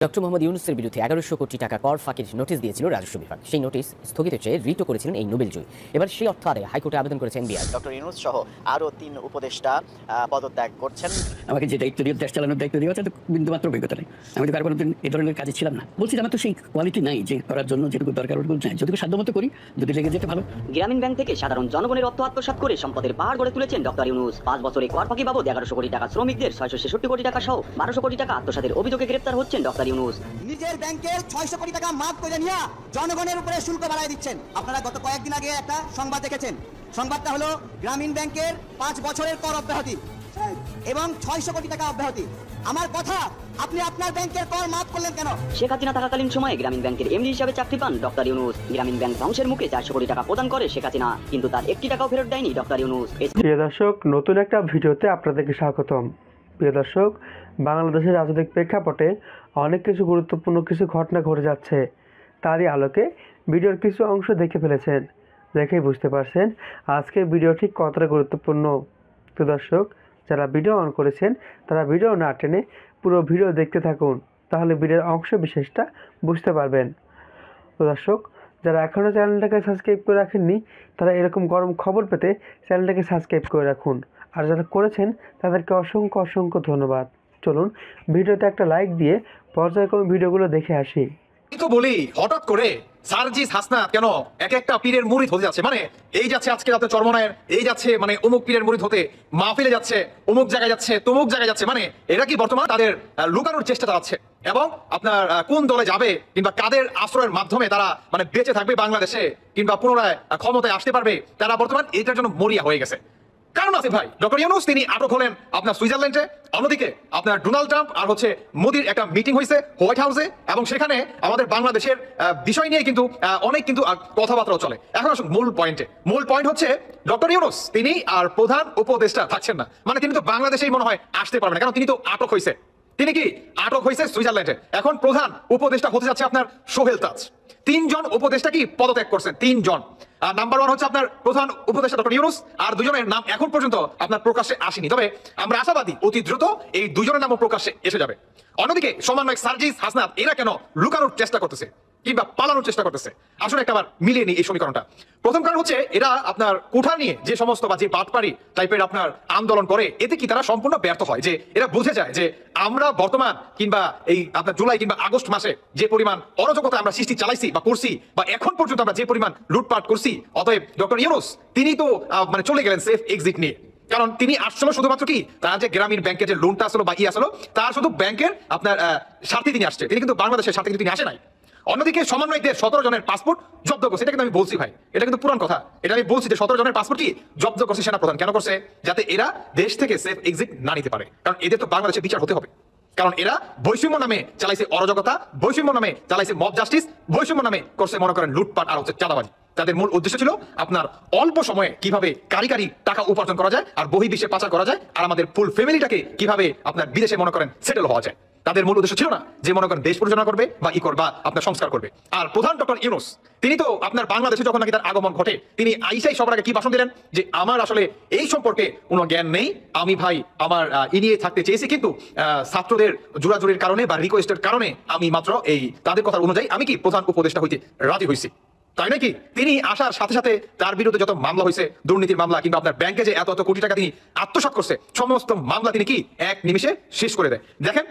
Doctor Mohammad ইউনূসের বিরুদ্ধে ১১০০ কোটি টাকা কর ফাঁকির নোটিশ দিয়েছিল রাজস্ব বিভাগ। সেই নোটিশ স্থগিত চেয়ে রিটও করেছিলেন এই নোবেলজয়ী। এবার সেই অর্থ আদায়ে হাইকোর্টে আবেদন করেছে এনবিআর। ডক্টর ইউনূস সহ আরও ৩ উপদেষ্টা পদত্যাগ করছেন। আমাকে যে দায়িত্ব দিয়ে দেশ চালানোর দায়িত্ব দেওয়া তো বিন্দুমাত্র অভিজ্ঞতা নেই। আমি তো কারো কোনোদিন এই ধরনের কাজে ছিলাম না। বলছি আমার তো সেই কোয়ালিটি নাই যে করার জন্য যেটুকু দরকার ওটুকু নাই। যতটুকু সাধ্যমতো করি, যদি লেগে যেতে ভালো। গ্রামীণ ব্যাংক থেকে সাধারণ জনগণের অর্থ আত্মসাৎ করে সম্পদের পাহাড় গড়ে তুলেছেন ডক্টর ইউনূস। 5 বছরে কর ফাঁকি বাবদ ১১০০ কোটি টাকা, শ্রমিকদের ৬৬৬ কোটি টাকা সহ ১২০০ কোটি টাকা আত্মসাতের অভিযোগে গ্রেপ্তার হচ্ছেন ডক্টর ইউনূস। নিজের ব্যাংকের ৬০০ কোটি টাকা মাফ করে নিয়ে জনগণের উপরে শুল্ক বাড়ায় দিচ্ছেন। আপনারা গত কয়েকদিন আগে একটা সংবাদ দেখেছেন। সংবাদটা হলো গ্রামীণ ব্যাংকের 5 বছরের কর অব্যাহতি এবং ৬০০ কোটি টাকা অব্যাহতি। আমার কথা, আপনি আপনার ব্যাংকের কর মাফ করলেন কেন? শেখ হাসিনা থাকাকালীন সময়ে গ্রামীণ ব্যাংকের এমডি হিসাবে চাকরি পান ডক্টর ইউনূস। গ্রামীণ ব্যাংক ধ্বংসের মুখে ৪০০ কোটি টাকা প্রদান করে শেখ হাসিনা, কিন্তু তার 1টি টাকাও ফেরত দেয়নি ডক্টর ইউনূস। প্রিয় দর্শক, নতুন একটা ভিডিওতে আপনাদেরকে স্বাগতম। প্রিয় দর্শক, বাংলাদেশের রাজনৈতিক প্রেক্ষাপটে অনেক কিছু গুরুত্বপূর্ণ কিছু ঘটনা ঘটে যাচ্ছে। তারই আলোকে ভিডিওর কিছু অংশ দেখে ফেলেছেন, দেখেই বুঝতে পারছেন আজকের ভিডিও ঠিক কতটা গুরুত্বপূর্ণ। তো দর্শক, যারা ভিডিও অন করেছেন তারা ভিডিও না টেনে পুরো ভিডিও দেখতে থাকুন, তাহলে ভিডিওর অংশ বিশেষটা বুঝতে পারবেন। তো দর্শক, যারা এখনও চ্যানেলটাকে সাবস্ক্রাইব করে রাখেননি তারা এরকম গরম খবর পেতে চ্যানেলটাকে সাবস্ক্রাইব করে রাখুন, আর যারা করেছেন তাদেরকে অসংখ্য অসংখ্য ধন্যবাদ। চলুন ভিডিওতে একটা লাইক দিয়ে পর্যায়ক্রমে ভিডিওগুলো দেখে আসি। তো বলি, হঠাৎ করে সার্জিস হাসনাত কেন এক একটা পীরের মুরিদ হতে যাচ্ছে? মানে এই যাচ্ছে আজকে রাতে চরমনায়ের, এই যাচ্ছে মানে অমুক পীরের মুরিদ হতে, মাহফিলে যাচ্ছে, অমুক জায়গায় যাচ্ছে, তমুক জায়গায় যাচ্ছে। মানে এরা কি বর্তমান তাদের লুকানোর চেষ্টা চালাচ্ছে? এবং আপনার কোন দলে যাবে কিংবা কাদের আশ্রয়ের মাধ্যমে তারা মানে বেঁচে থাকবে বাংলাদেশে কিংবা পুনরায় ক্ষমতায় আসতে পারবে, তারা বর্তমান এটার জন্য মরিয়া হয়ে গেছে। কারণ আছে ভাই, ডক্টর ইউনূস তিনি আটক হলেন আপনার সুইজারল্যান্ডে, অন্যদিকে আপনার ডোনাল্ড ট্রাম্প আর হচ্ছে মোদির একটা মিটিং হয়েছে হোয়াইট হাউসে, এবং সেখানে আমাদের বাংলাদেশের বিষয় নিয়ে কিন্তু অনেক কিন্তু কথাবার্তাও চলে। এখন আসুন মূল পয়েন্ট হচ্ছে ডক্টর ইউনূস তিনি আর প্রধান উপদেষ্টা থাকছেন না। মানে তিনি তো বাংলাদেশেই মনে হয় আসতে পারবেন না, কারণ তিনি তো আটক হয়েছে। তিনি কি আটক হয়েছে সুইজারল্যান্ডে। এখন প্রধান উপদেষ্টা হতে যাচ্ছে আপনার সোহেল তাজ। 3 জন উপদেষ্টা কি পদত্যাগ করছেন, 3 জন। নাম্বার 1 হচ্ছে আপনার প্রধান উপদেষ্টা ডক্টর ইউনূস, আর 2 জনের নাম এখন পর্যন্ত আপনার প্রকাশ্যে আসেনি, তবে আমরা আশাবাদী অতি দ্রুত এই 2 জনের নামও প্রকাশ্যে এসে যাবে। অন্যদিকে সমন্বয়ক সার্জিস হাসনাত এরা কেন লুকানোর চেষ্টা করতেছে কিংবা পালানোর চেষ্টা করতেছে? আসলে একবার মিলিয়ে নিই এই সমীকরণটা। প্রথম কারণ হচ্ছে এরা আপনার কোঠা নিয়ে যে সমস্ত বা যে বাটপাড়ি টাইপের আপনার আন্দোলন করে, এতে কি তারা সম্পূর্ণ ব্যর্থ হয়। যে এরা বুঝে যায় যে আমরা বর্তমান কিংবা এই আপনার জুলাই কিংবা আগস্ট মাসে যে পরিমাণ অরাজকতা আমরা সৃষ্টি চালাইছি বা করছি, বা এখন পর্যন্ত আমরা যে পরিমাণ লুটপাট করছি, অতএব ডক্টর ইউনূস তিনি তো মানে চলে গেলেন সেফ এক্সিট নিয়ে। কারণ তিনি আসছিল শুধুমাত্র কি তার যে গ্রামীণ ব্যাংকের যে লোনটা আসলো বা আসলো তার শুধু ব্যাংকের আপনার স্বার্থে তিনি আসছে, তিনি কিন্তু বাংলাদেশের স্বার্থে কিন্তু তিনি আসে নাই। অন্যদিকে সমন্বয়কদের 17 জনের পাসপোর্ট জব্দ করছে, এটা কিন্তু আমি বলছি ভাই, এটা কিন্তু পুরান কথা। এটা আমি বলছি যে 17 জনের পাসপোর্ট কি জব্দ করছে সেনা প্রধান। কেন করছে? যাতে এরা দেশ থেকে সেফ এক্সিট না নিতে পারে, কারণ এদের তো বাংলাদেশে বিচার হতে হবে। কারণ এরা বৈষম্য নামে চালাইছে অরাজকতা, বৈষম্য নামে চালাইছে মব জাস্টিস, বৈষম্য নামে করছে মনে করেন লুটপাট আর হচ্ছে চাঁদাবাজি। তাদের মূল উদ্দেশ্য ছিল আপনার অল্প সময়ে কিভাবে কারি টাকা উপার্জন করা যায় আর বহির্বিশ্বে পাচার করা যায়, আর আমাদের ফুল ফ্যামিলিটাকে কিভাবে আপনার বিদেশে মনে করেন সেটেল হওয়া যায়। তাদের মূল উদ্দেশ্য ছিল না যে মনে করেন দেশ পরিচালনা করবে বা বা আপনার সংস্কার করবে। আর প্রধান ডক্টর ইউনূস তিনি তো আপনার বাংলাদেশে যখন নাকি তার আগমন ঘটে, তিনি আইসাই সবার আগে কি ভাষণ দিলেন যে আমার আসলে এই সম্পর্কে কোনো জ্ঞান নেই, আমি ভাই আমার নিয়ে থাকতে চেয়েছি, কিন্তু ছাত্রদের জোরাজুরির কারণে বা রিকোয়েস্টের কারণে আমি মাত্র এই তাদের কথা অনুযায়ী আমি কি প্রধান উপদেষ্টা হইতে রাজি হয়েছি। তাই নাকি? তিনি আসার সাথে সাথে তার বিরুদ্ধে যত মামলা হয়েছে, দুর্নীতির মামলা কিংবা আপনার ব্যাংকে যে এত কোটি টাকা তিনি আত্মসাৎ করছে, সমস্ত মামলা তিনি কি এক নিমিষে শেষ করে দেয়। দেখেন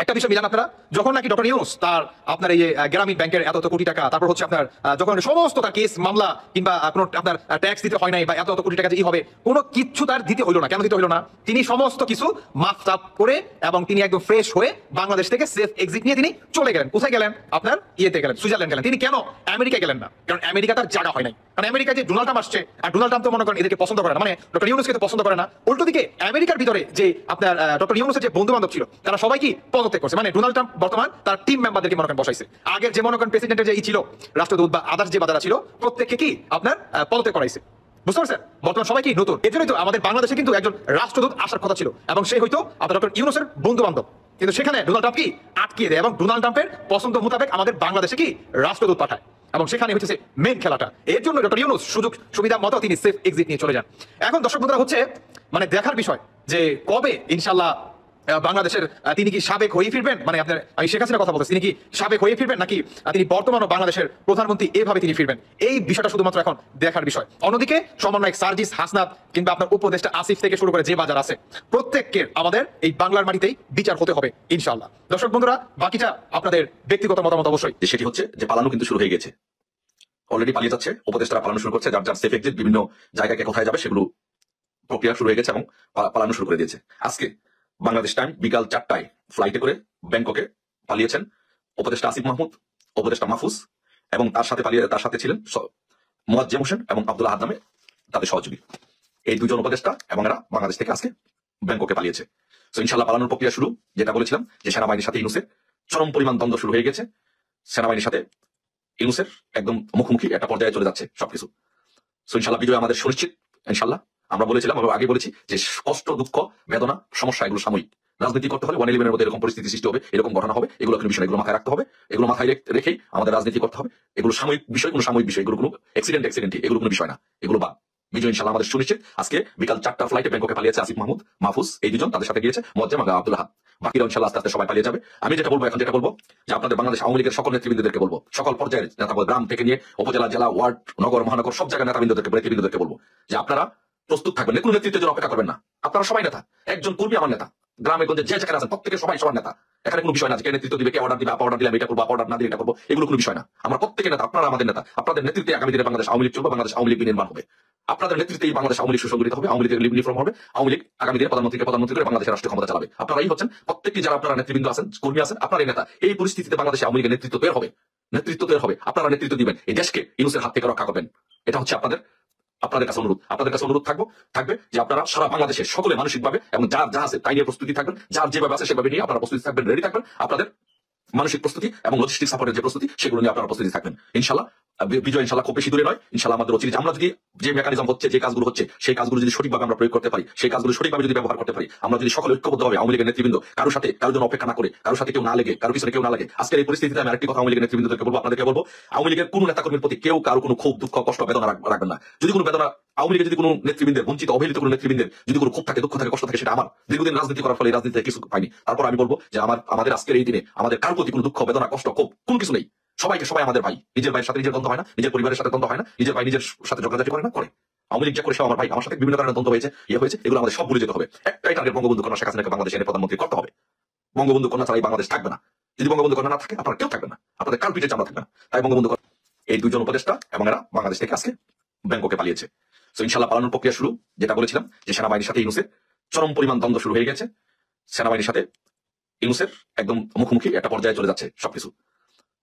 একটা বিষয় মিলান আপনারা, যখন নাকি ডক্টর ইউনূস তার আপনার এই গ্রামীণ ব্যাংকের এত কোটি টাকা, তারপর হচ্ছে আপনার যখন সমস্ত তার কেস মামলা কিংবা কোনো আপনার ট্যাক্স দিতে হয় নাই বা এত কোটি টাকা যে হবে, কোনো কিচ্ছু তার দিতে হইলো না। কেন দিতে হইলো না? তিনি সমস্ত কিছু মাফতাপ করে এবং তিনি একদম ফ্রেশ হয়ে বাংলাদেশ থেকে সেফ এক্সিট নিয়ে তিনি চলে গেলেন। কোথায় গেলেন? আপনার ইয়েতে গেলেন, সুইজারল্যান্ড গেলেন। তিনি কেন আমেরিকা গেলেন না? কারণ আমেরিকা তার জায়গা হয় নাই। কারণ আমেরিকায় যে ডোনাল্ড ট্রাম্প আসছে, আর ডোনাল্ড ট্রাম্প তো মনে করেন এদেরকে পছন্দ করে না, মানে ডক্টর ইউনূসকে তো পছন্দ করে না। উল্টো দিকে আমেরিকার ভিতরে যে আপনার ডক্টর ইউনূসের যে বন্ধু বান্ধব ছিল তারা সবাই কি পদত্যাগ করছে। মানে ডোনাল্ড ট্রাম্প বর্তমান তার টিম মেম্বারদেরকে মনে করেন বসাইছে। আগের যে মনে করেন প্রেসিডেন্টের যে ছিল রাষ্ট্রদূত বা আদার্স যে বাদারা ছিল প্রত্যেককে কি আপনার পদত্যাগ করাইছে। বুঝতে পারছেন? বর্তমান সবাই কি নতুন। এর জন্যই তো আমাদের বাংলাদেশে কিন্তু একজন রাষ্ট্রদূত আসার কথা ছিল, এবং সে হয়তো আপনার ডক্টর ইউনূসের বন্ধু বান্ধব, কিন্তু সেখানে ডোনাল্ড ট্রাম্প কি আটকিয়ে দেয় এবং ডোনাল্ড ট্রাম্পের পছন্দ মোতাবেক আমাদের বাংলাদেশে কি রাষ্ট্রদূত পাঠায়, এবং সেখানে হচ্ছে মেন খেলাটা। এর জন্য ডক্টর ইউনূস সুযোগ সুবিধা মতো তিনি সেফ এক্সিট নিয়ে চলে যান। এখন দর্শক বন্ধুরা হচ্ছে মানে দেখার বিষয় যে কবে ইনশাল্লাহ বাংলাদেশের তিনি কি সাবেক হয়ে ফিরবেন, মানে আপনার আমি শেখ হাসিনার কথা বলতেছি, তিনি কি সাবেক হয়ে ফিরবেন নাকি তিনি বর্তমানও বাংলাদেশের প্রধানমন্ত্রী এভাবে তিনি ফিরবেন, এই বিষয়টা শুধুমাত্র এখন দেখার বিষয়। অন্যদিকে সমন্বয়ক সার্জিস হাসনাত কিংবা আপনার উপদেষ্টা আসিফ থেকে শুরু করে যে বাজার আছে প্রত্যেককে আমাদের এই বাংলার মাটিতেই বিচার হতে হবে ইনশাআল্লাহ। দর্শক বন্ধুরা, বাকিটা আপনাদের ব্যক্তিগত মতামত অবশ্যই। সেটি হচ্ছে যে পালানো কিন্তু শুরু হয়ে গেছে, অলরেডি পালিয়ে যাচ্ছে, উপদেষ্টারা পালানো শুরু করছে, যার যার সেফ এক্সিট বিভিন্ন জায়গায় কোথায় যাবে সেগুলো প্রক্রিয়া শুরু হয়ে গেছে এবং পালানো শুরু করে দিয়েছে। আজকে বাংলাদেশ টাইম বিকাল 4টায় ফ্লাইটে করে ব্যাংককে পালিয়েছেন উপদেষ্টা আসিফ মাহমুদ, উপদেষ্টা মাহফুজ এবং তার সাথে ছিলেন মোয়াজ্জেম হোসেন এবং আব্দুল্লাহ আহাদ নামে তাদের সহযোগী। এই দুজন উপদেষ্টা এবং এরা বাংলাদেশ থেকে আজকে ব্যাংককে পালিয়েছে। তো ইনশাল্লাহ পালানোর প্রক্রিয়া শুরু, যেটা বলেছিলাম যে সেনাবাহিনীর সাথে ইউনূসের চরম পরিমাণ দ্বন্দ্ব শুরু হয়ে গেছে, সেনাবাহিনীর সাথে ইউনূসের একদম মুখোমুখি একটা পর্যায়ে চলে যাচ্ছে সবকিছু। তো ইনশাল্লাহ বিজয় আমাদের সুনিশ্চিত ইনশাল্লাহ। আমরা বলেছিলাম, আমরা আগে বলেছি যে কষ্ট, দুঃখ, বেদনা, সমস্যা এগুলো সাময়িক। রাজনীতি করতে হলে 111-এর মধ্যে এরকম পরিস্থিতি সৃষ্টি হবে, এরকম ঘটনা হবে, এগুলো কোনো বিষয়, এগুলো মাথায় রাখতে হবে, এগুলো মাথায় রেখেই আমাদের রাজনীতি করতে হবে। এগুলো সাময়িক বিষয়, কোনো সাময়িক বিষয়, এগুলো কোনো অ্যাক্সিডেন্ট এগুলো কোনো বিষয় না, এগুলো বা বিজয় ইনশাল্লাহ আমাদের সুনিশ্চিত। আজকে বিকাল 4টা ফ্লাইটে ব্যাংককে পালিয়েছে আসিফ মাহমুদ, মাহফুজ, এই দুজন, তাদের সাথে গিয়েছে মোয়াজ্জেম আব্দুল্লাহ আহাদ। বাকিরা ইনশাল্লাহ আস্তে আস্তে সবাই পালিয়ে যাবে। আমি যেটা বলবো এখন, যেটা বলবো যে আপনাদের বাংলাদেশ আওয়ামী লীগের সকল নেতৃবৃন্দদেরকে বলবো, সকল পর্যায়ের নেতা, গ্রাম থেকে নিয়ে উপজেলা, জেলা, ওয়ার্ড, নগর, মহানগর, সব জায়গায় নেতৃবৃন্দদেরকে বলবো যে আপনারা প্রস্তুত থাকবেন, কোনো নেতৃত্বের জন্য অপেক্ষা করবেন না। আপনারা সবাই নেতা, একজন কর্মী আমার নেতা, গ্রামে গঞ্জে যে জায়গায় আছেন প্রত্যেকে সবাই সবার নেতা। এখানে কোনো বিষয় না কে নেতৃত্ব দিবে, কে অর্ডার দিবে, অর্ডার দিলাম এটা করবো, অর্ডার না দিলে এটা করবো, এগুলো কোনো বিষয় না। আমরা প্রত্যেকে নেতা, আপনারা আমাদের নেতা। আপনাদের নেতৃত্বে আগামী দিনে বাংলাদেশ আওয়ামী লীগ চলবে, বাংলাদেশ আওয়ামী লীগ নির্মাণ হবে। আপনাদের নেতৃত্বে বাংলাদেশ আওয়ামী লীগ সুসংগঠিত হবে, আওয়ামী লীগের ইউনিফর্ম হবে, আওয়ামী লীগ আগামী দিনে প্রধানমন্ত্রী করে বাংলাদেশের রাষ্ট্রীয় ক্ষমতা চালাবে। আপনারাই হচ্ছেন প্রত্যেকটি যারা আপনারা নেতৃবৃন্দ আছেন, কর্মী আছেন, আপনারাই নেতা। এই পরিস্থিতিতে বাংলাদেশ আওয়ামী লীগের নেতৃত্ব তৈরি হবে, আপনারা নেতৃত্ব দিবেন, এই দেশকে ইউনূসের হাত থেকে রক্ষা করবেন। এটা হচ্ছে আপনাদের কাছে অনুরোধ থাকবে যে আপনারা সারা বাংলাদেশে সকলে মানসিকভাবে এবং যার যা আছে তাই নিয়ে প্রস্তুতি থাকবেন, যার যেভাবে আছে সেভাবে নিয়ে আপনারা প্রস্তুতি থাকবেন, রেডি থাকবেন। আপনাদের মানসিক প্রস্তুতি এবং লজিস্টিক সাপোর্টের যে প্রস্তুতি, সেগুলো নিয়ে আপনারা প্রস্তুতি থাকবেন ইনশাল্লাহ। বিজয় ইনশাল্লাহ খুব বেশি দূরে নয় ইনশাল্লাহ। আমাদের অচিরে আমরা যদি যে মেকানিজম হচ্ছে, যে কাজগুলো হচ্ছে, সেই কাজগুলো যদি সঠিকভাবে আমরা প্রয়োগ করতে পারি, সেই কাজগুলো সঠিকভাবে যদি ব্যবহার করতে পারি, আমরা যদি সকলে ঐক্যবদ্ধ হবে, আওয়ামী লীগের নেতৃবৃন্দ কারোর জন্য অপেক্ষা না করে, কারোর সাথে কেউ না লেগে, কারোর পিছনে কেউ না লাগে। আজকের এই পরিস্থিতিতে আমি আরেকটি কথা আওয়ামী লীগের নেতৃবৃন্দকে বলবো, আপনাদেরকে বলবো, আওয়ামী লীগের কোনো নেতাকর্মীর প্রতি কেউ কারো কোনো ক্ষোভ, দুঃখ, কষ্ট, বেদনা রাখবেন না। যদি কোনো বেদনা আওয়ামী লীগের, যদি কোনো নেতৃবৃন্দের, বঞ্চিত অবহেলিত কোনো নেতৃবৃন্দের যদি কোনো ক্ষোভ থাকে, দুঃখ থাকে, কষ্ট থাকে, সেটা আমার দীর্ঘদিন রাজনীতি করার ফলে রাজনীতিতে কিছু পাইনি। তারপর আমি বলবো যে আমাদের আজকের এই দিনে আমাদের কারোর প্রতি কোনো দুঃখ, বেদনা, কষ্ট, ক্ষোভ কোনো কিছু নেই। সবাই আমাদের ভাই। নিজের ভাইয়ের সাথে নিজের দ্বন্দ্ব হয় না, নিজের পরিবারের সাথে দ্বন্দ্ব হয় না, নিজের ভাই নিজের সাথে ঝগড়াঝাটি করে না, করে। আওয়ামী লীগ যা করে সে আমার ভাই, আমার সাথে বিভিন্ন কারণে দ্বন্দ্ব হয়েছে, এগুলো আমাদের সব ভুলে যেতে হবে। একটাই টার্গেট, বঙ্গবন্ধু কন্যা শেখ হাসিনাকে বাংলাদেশে এনে প্রধানমন্ত্রী করতে হবে। বঙ্গবন্ধু কন্যা ছাড়া এই বাংলাদেশ থাকবে না। যদি বঙ্গবন্ধু কন্যা না থাকে, আপনারা কেউ থাকবেন না, আপনাদের কাল পিঠে চামড়া থাকবে না। তাই বঙ্গবন্ধু এই দুজন উপদেষ্টা এবং এরা বাংলাদেশ থেকে আজকে ব্যাংককে পালিয়েছে। তো ইনশাল্লাহ পালানোর প্রক্রিয়া শুরু, যেটা বলেছিলাম যে সেনাবাহিনীর সাথে ইউনূসের চরম পরিমাণ দ্বন্দ্ব শুরু হয়ে গেছে, সেনাবাহিনীর সাথে ইউনূসের একদম মুখোমুখি একটা পর্যায়ে চলে যাচ্ছে সবকিছু।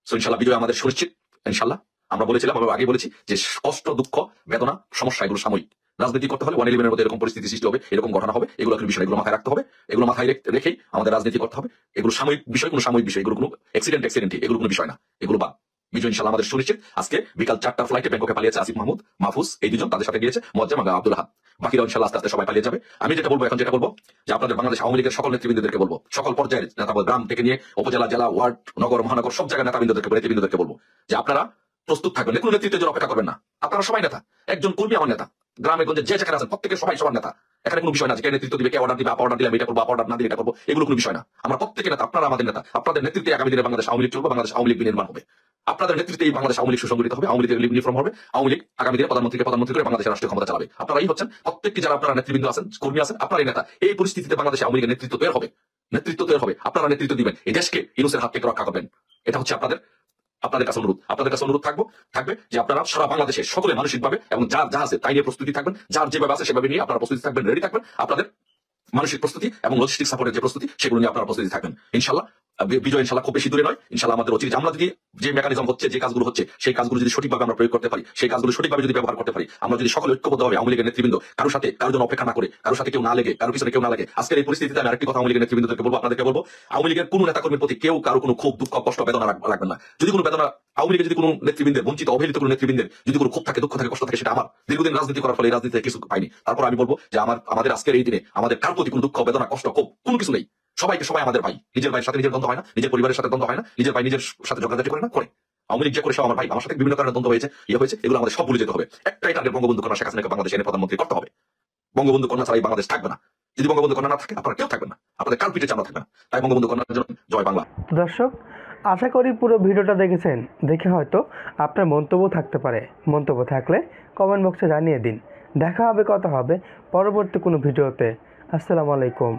তো ইনশাল্লাহ বিজয় আমাদের সুনিশ্চিত ইনশাল্লাহ। আমরা বলেছিলাম, আমরা আগে বলেছি যে কষ্ট, দুঃখ, বেদনা, সমস্যা এগুলো সাময়িক। রাজনীতি করতে হলে 111-এর মধ্যে এরকম পরিস্থিতি সৃষ্টি হবে, এরকম ঘটনা হবে, এগুলো কোনো বিষয়, এগুলো মাথায় রাখতে হবে, এগুলো মাথায় রেখেই আমাদের রাজনীতি করতে হবে। এগুলো সাময়িক বিষয়, কোনো সাময়িক বিষয়, এগুলো কোনো অ্যাক্সিডেন্ট এগুলো কোনো বিষয় না, এগুলো বা বিজয় ইনশাল্লাহ আমাদের সুনিশ্চিত। আজকে বিকাল 4টা ফ্লাইটে ব্যাংককে পালিয়েছে আসিফ মাহমুদ, মাহফুজ, এই দুজন, তাদের সাথে গিয়েছে মোয়াজ্জেম আব্দুল্লাহ আহাদ। বাকিরা ইনশাল্লাহ আস্তে আস্তে সবাই পালিয়ে যাবে। আমি যেটা বলবো এখন, যেটা বলবো যে আপনাদের বাংলাদেশ আওয়ামী লীগের সকল নেতৃবৃন্দদেরকে বলবো, সকল পর্যায়ের নেতা, গ্রাম থেকে নিয়ে উপজেলা, জেলা, ওয়ার্ড, নগর, মহানগর, সব জায়গায় নেতৃবৃন্দদেরকে বলবো যে আপনারা প্রস্তুত থাকবেন, কোনো নেতৃত্বের জন্য অপেক্ষা করবেন না। আপনারা সবাই নেতা, একজন কর্মী আমার নেতা, গ্রামে গঞ্জে যে জায়গায় আছেন প্রত্যেকে সবাই সবার নেতা। এখানে কোনো বিষয় না যে কে নেতৃত্ব দিবে, কে অর্ডার দিবে, অর্ডার দিলাম এটা করবো, অর্ডার না দিলে এটা করবো, এগুলো কোনো বিষয় না। আমরা প্রত্যেকে নেতা, আপনারা আমাদের নেতা। আপনাদের নেতৃত্বে আগামী দিনে বাংলাদেশ আওয়ামী লীগ চলবে, বাংলাদেশ আওয়ামী লীগ নির্মাণ হবে। আপনাদের নেতৃত্বে বাংলাদেশ আওয়ামী লীগ সুসংগঠিত হবে, আওয়ামী লীগের ইউনিফর্ম হবে, আওয়ামী লীগ আগামী দিনে প্রধানমন্ত্রী করে বাংলাদেশের রাষ্ট্রীয় ক্ষমতা চালাবে। আপনারাই হচ্ছেন প্রত্যেকটি যারা আপনারা নেতৃবৃন্দ আছেন, কর্মী আছেন, আপনারাই নেতা। এই পরিস্থিতিতে বাংলাদেশ আওয়ামী লীগের নেতৃত্ব তৈরি হবে, আপনারা নেতৃত্ব দিবেন, এই দেশকে ইউনূসের হাত থেকে রক্ষা করবেন। এটা হচ্ছে আপনাদের কাছে অনুরোধ থাকবে যে আপনারা সারা বাংলাদেশে সকলে মানসিকভাবে এবং যার যা আছে তাই নিয়ে প্রস্তুতি থাকবেন, যার যেভাবে আছে সেভাবে নিয়ে আপনারা প্রস্তুতি থাকবেন, রেডি থাকবেন। আপনাদের মানসিক প্রস্তুতি এবং লজিস্টিক সাপোর্টের যে প্রস্তুতি, সেগুলো নিয়ে আপনারা প্রস্তুতি থাকবেন ইনশাল্লাহ। বিজয় ইনশাল্লাহ খুব বেশি দূরে নয় ইনশাল্লাহ। আমাদের অচিরে আমরা যদি যে মেকানিজম হচ্ছে, যে কাজগুলো হচ্ছে, সেই কাজগুলো যদি সঠিকভাবে আমরা প্রয়োগ করতে পারি, সেই কাজগুলো সঠিকভাবে যদি ব্যবহার করতে পারি, আমরা যদি সকলে ঐক্যবদ্ধ হবে, আওয়ামী লীগের নেতৃবৃন্দ কারোর জন্য অপেক্ষা না করে, কারোর সাথে কেউ না লেগে, কারোর পিছনে কেউ না লাগে। আজকের এই পরিস্থিতিতে আমি আরেকটি কথা আওয়ামী লীগের নেতৃবৃন্দকে বলবো, আপনাদেরকে বলবো, আওয়ামী লীগের কোনো নেতাকর্মীর প্রতি কেউ কারো কোনো ক্ষোভ, দুঃখ, কষ্ট, বেদনা রাখবেন না। যদি কোনো বেদনা আওয়ামী লীগের, যদি কোনো নেতৃবৃন্দের, বঞ্চিত অবহেলিত কোনো নেতৃবৃন্দের যদি কোনো ক্ষোভ থাকে, দুঃখ থাকে, কষ্ট থাকে, সেটা আমার দীর্ঘদিন রাজনীতি করার ফলে এই রাজনীতিতে কিছু পাইনি। তারপর আমি বলবো যে আমাদের আজকের এই দিনে আমাদের কারোর প্রতি কোনো দুঃখ, বেদনা, কষ্ট, ক্ষোভ কোনো কিছু নেই। সবাই আমাদের ভাই। নিজের ভাইয়ের সাথে নিজের দ্বন্দ্ব হয় না, নিজের পরিবারের সাথে দ্বন্দ্ব হয় না, নিজের ভাই নিজের সাথে ঝগড়াঝাটি করে না, করে। আওয়ামী লীগ যা করে সে আমার ভাই, আমার সাথে বিভিন্ন কারণে দ্বন্দ্ব হয়েছে, এগুলো আমাদের সব ভুলে যেতে হবে। একটাই টার্গেট, বঙ্গবন্ধু কন্যা শেখ হাসিনাকে বাংলাদেশে এনে প্রধানমন্ত্রী করতে হবে। বঙ্গবন্ধু কন্যা ছাড়া এই বাংলাদেশ থাকবে না। যদি বঙ্গবন্ধু কন্যা না থাকে আপনারা কেউ থাকবেন না, আপনাদের কাল পিঠে চামড়া থাকবে না। তাই বঙ্গবন্ধু কন্যার জন্য জয় বাংলা। তো দর্শক, আশা করি পুরো ভিডিওটা দেখেছেন। দেখে হয়তো আপনার মন্তব্য থাকতে পারে, মন্তব্য থাকলে কমেন্ট বক্সে জানিয়ে দিন। দেখা হবে, কথা হবে পরবর্তী কোনো ভিডিওতে। আসসালামু আলাইকুম।